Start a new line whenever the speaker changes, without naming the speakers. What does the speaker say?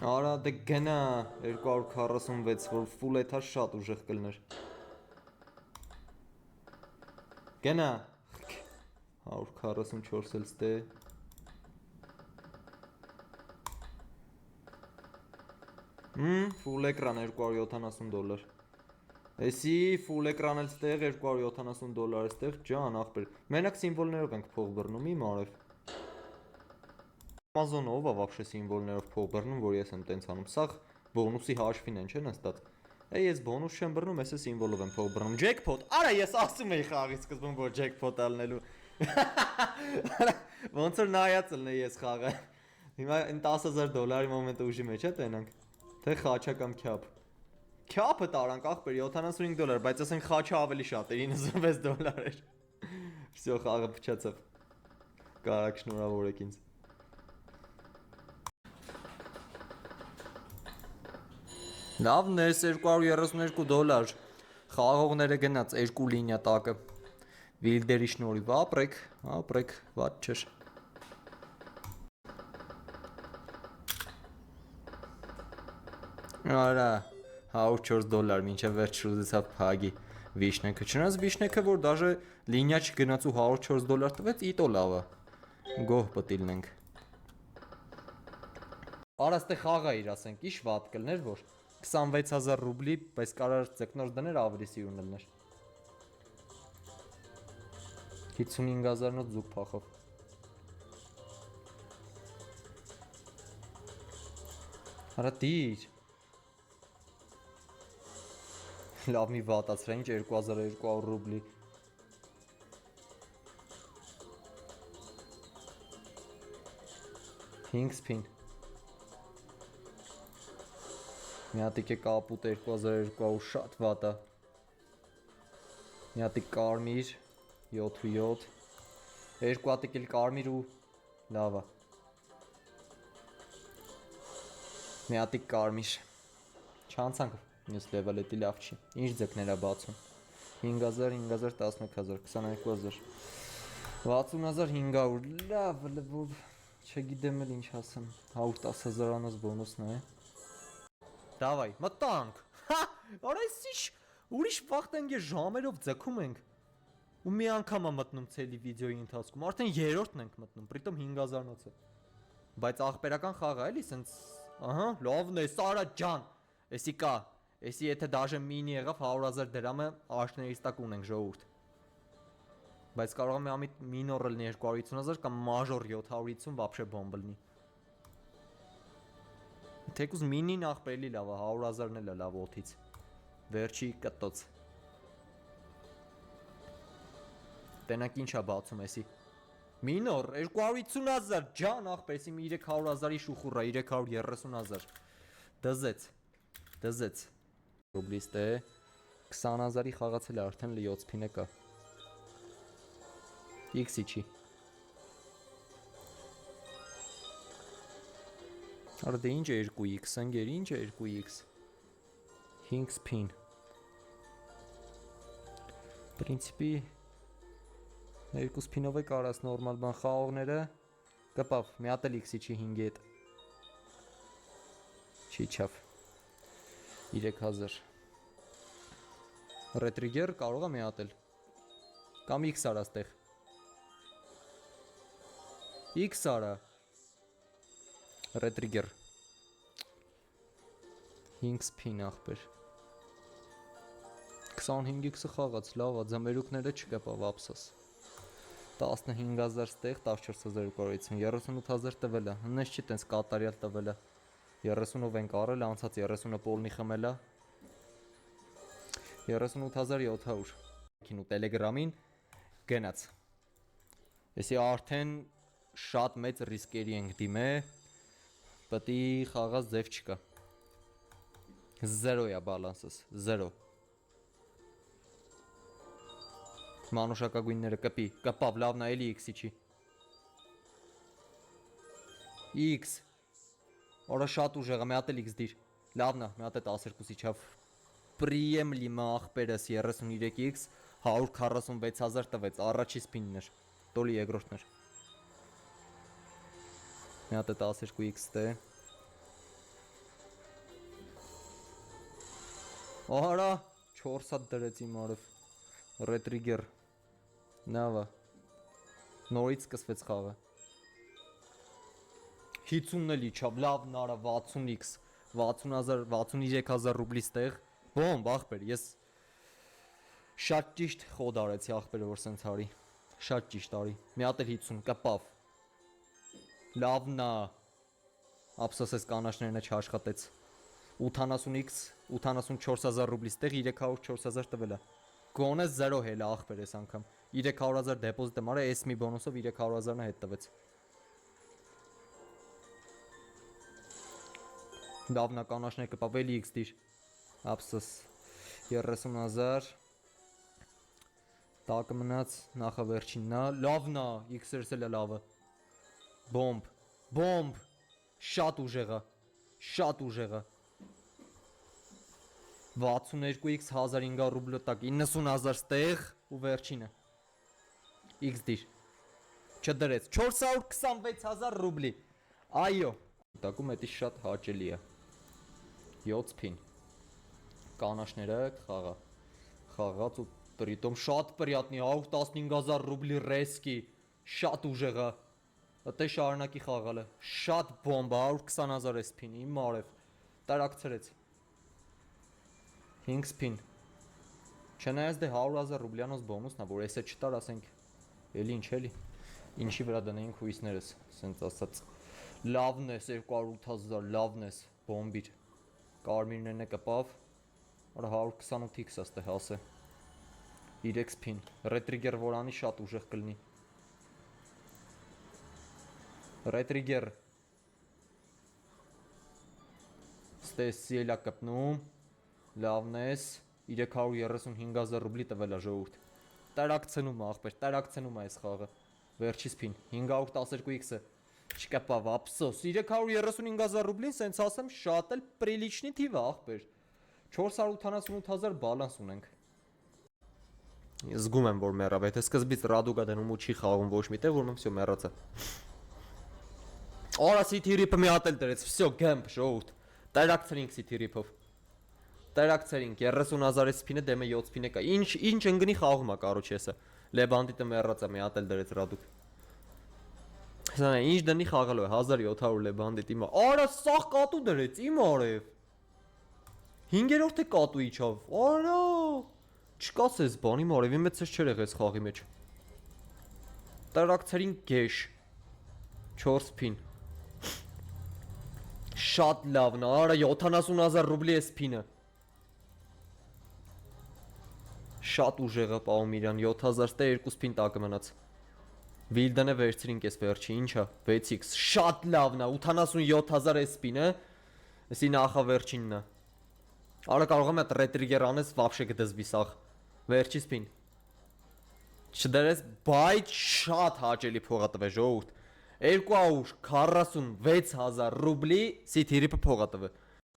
Արա դե գնա 246, որ full էթա շատ ուժեղ կլներ։ Գնա 144 էլ ստե։ Full էկրան $270։ Էսի full էկրան էլ ստեղ $270 ստեղ ջան ախպեր։ Մենակ սիմվոլներով ենք փող բռնում, իմ արև։ Amazon-ով է вообще սիմվոլներով փող բռնում, որ ես եմ տենց անում։ Սա բոնուսի հաշվին են, չէ՞ նստած։ Ես բոնուս չեմ բռնում, ես սիմվոլով եմ փող բռնում։ Jackpot։ Արա ես ասում էի խաղի սկզբում, որ jackpot ալնելու։ Ոնց որ նայած ելնեի ես խաղը։ Հիմա $10,000 մոմենտը ուժի մեջ է տենանք։ Թե խաչա կամ քյապ։ Քյապը տարանք ախպեր $75, բայց ասենք խաչը ավելի շատ էր $96 էր։ Всё, խաղը փչացավ։ Կարակ շնորհավորեք ինձ։ Լավն է, $232։ Խաղողները գնաց 2 լինիա տակը։ Վիլդերի շնորհիվ ապրեք, ված չէր։ Արա $104 մինչև վերջ շուզեցավ փագի վիշնեքը։ Չնայած վիշնեքը որ դաժե լինիա չգնաց ու $104 տվեց, իտո լավ է։ Գոհ պտիլնենք։ Արա ստե խաղա իր ասենք, ի՞նչ վատ կլներ որ 26000 ռուբլի, բայց կարար ձկնոր դներ ավելի սիրուն լներ։ 55000-նոց զուգ փախով։ Արա դիր։ Լավ մի վատացրա, ինչ 2200 ռուբլի։ Հինգ սպին։ Միատիկ է կապուտ 2200 շատ վատ է։ Միատիկ կարմիր 7-7։ Երկու հատիկ էլ կարմիր ու լավ է։ Միատիկ կարմիր։ Չանցանք մյուս լեվելը դի լավ չի։ Ինչ ձկներ է բացում։ 5000, 5000, 11000, 22000։ 60500 լավ, որ չգիտեմ էլ ինչ ասեմ։ 110000-անոց բոնուսն է։ Դավայ, մտանք։ Հա, արեսիչ ուրիշ վաղտ ենք ժամերով ձգում ենք։ Ու մի անգամ է մտնում ցելի վիդեոյի ընթացքում, արդեն երրորդն ենք մտնում, պրիտոմ 5000-նոցը։ Բայց աղբերական խաղ է էլի, սենց, ահա, լավն է, Սարա ջան։ Էսի կա, էսի եթե դաժե մինի եղավ 100,000 դրամը աշներից տակ ունենք ժողովուրդ։ Բայց կարող է մի ամիտ մինոր լինի 250,000 կամ մաժոր 750 вообще բոմբ լինի։ Թեկուզ մինին աղբելի լավ է, 100,000-ն էլ է լավ օթից։ Վերջի կտոց։ Տենակ ինչ է բացում էսի։ Մինոր 250,000 ջան աղբեսի 300,000-ի շուխուռա 330,000։ Դզեց։ Ռուբլիստ է 20,000-ի խաղացել է արդեն լիոց փինը կա։ X-ի չի։ Արա դե ինչ է 2x, ընկեր, ինչ է 2x։ 5 spin։ Պրինցիպի երկու spin-ով է կարած նորմալ բան խաղողները կպավ, մի հատ էլ x-ի չի 5-ի հետ։ Չի չավ։ 3000։ Ռետրիգեր կարող է մի հատ էլ։ Կամ x արա ստեղ։ X արա։ Ռետրիգեր 5 spin ախպեր 25x-ը խաղաց, լավ է, ձմերուկները չկապավ ապսոս 15000 ստեղ, 14250, 38000 տվել է, հնես չի տենց կատարյալ տվել է 30-ով ենք առել, անցած 30-ը պոլնի խմել է 38700 քինու տելեգրամին գնաց Էսի արդեն շատ մեծ ռիսկերի ենք դիմե Պետի խաղաց ձև չկա 0 է բալանսս 0 Մանուշակագույնները կպի կպավ լավն է էլի x-ի չի x Օրա շատ ուժեղ է մի հատ էլ x դիր լավն է մի հատ է 12-ի չավ պրիեմլի ախպերս 33x 146000 տվեց առաջի սպինն էր տոլի երկրորդն էր Մի հատ է 12x դե Արա 4 հատ դրեց իմ արև ռետրիգեր նավա նորից սկսվեց խաղը 50-ն էլ իջավ լավն արա 60x 63000 ռուբլի ստեղ բոմ ախպեր ես շատ ճիշտ խոդ արեցի ախպերը որ սենց արի շատ ճիշտ արի մի հատ էլ 50 կպավ լավն ա ափսոս էս կանաչներն է չաշխատեց 80x 84000 ռուբլի ստեղ 304000 տվել է գոնե 0 հելա ախպեր էս անգամ 300000 դեպոզիտ եմ արել էս մի բոնուսով 300000-ը հետ տվեց լավնա կանաչներ կպավ էլի x դիր ափսոս 30000 տակը մնաց նախավերջինն է լավն է x-երս էլ է լավը բոմբ շատ ուժեղ է 62x 1500 ռուբլը տակ 90000 ստեղ ու վերջինը x դիր չդրեց 426000 ռուբլի այո տակում էտի շատ հաճելի է 7 փին կանաչները խաղաց ու Притом շատ приятный 115000 ռուբլի ռեսկի շատ ուժեղ է Ատե շարունակի խաղալը շատ բոմբ 120000 SP-ին իմ արև տարակցրեց 5 SP-ին չնայած դե 100000 ռուբլյանոց բոնուսն է որ էսը չտար ասենք էլի ինչ էլի ինչի վրա դնեին քույսներս սենց ասած լավն է 208000 լավն է բոմբիր կարմիրներն է կպավ արա 128x աստե հասե 3 SP-ին ռետրիգեր որանի շատ ուժեղ կլինի Ռետրիգեր Ստեսի էլա կպնում Լավն ես 335000 ռուբլի տվել է ժողովուրդ Տարակցնում է ախպեր տարակցնում է այս խաղը Վերջիս փին 512x-ը չկպավ ափսոս 335000 ռուբլին սենց ասեմ շատ էլ պրիլիչնի թիվ է ախպեր 488000 բալանս ունենք Զգում եմ որ մեռավ եթե սկզբից ռադուգա դնում ու չի խաղում ոչ միտեղ որ մեմ всё մեռած է Արա City Rip-ը մի հատ էլ դրեց, всё, գեմփ, ժողովուրդ։ Տարակցրինք City Rip-ով։ Տարակցրինք 30000 SP-ը դեմը 7 SP-ը կա։ Ինչ ընկնի խաղում է, կարոջ էսը։ Լեբանդիտը մեռած է, մի հատ էլ դրեց Ռադուկ։ Սա ինչ դնի խաղալու է 1700 Լեբանդիտի մա։ Արա սաղ կատու դրեց, իմ արև։ 5-րդ է կատու իջավ։ Արա։ Չկասես բանի մարևի մեծ չէր եղես խաղի մեջ։ Տարակցրինք գեշ 4 SP-ին Շատ լավն է, արա 70000 ռուբլի SP-ը Շատ ուժեղ է պահում իրան 7000 ստե 2 SP-ին տակը մնաց Վիլդանը վերցրինք ես վերջի, ինչա 6x Շատ լավն է, 87000 SP-ը Էսի նախավերջինն է Արա կարող եմ այդ ռետրիգեր անես, վաբշե կդզվի սաղ Վերջի SP-ին Չդրես, բայց շատ հաճելի փողա տվե ժողովուրդ 246000 ռուբլի City Rip-ը փողա տվե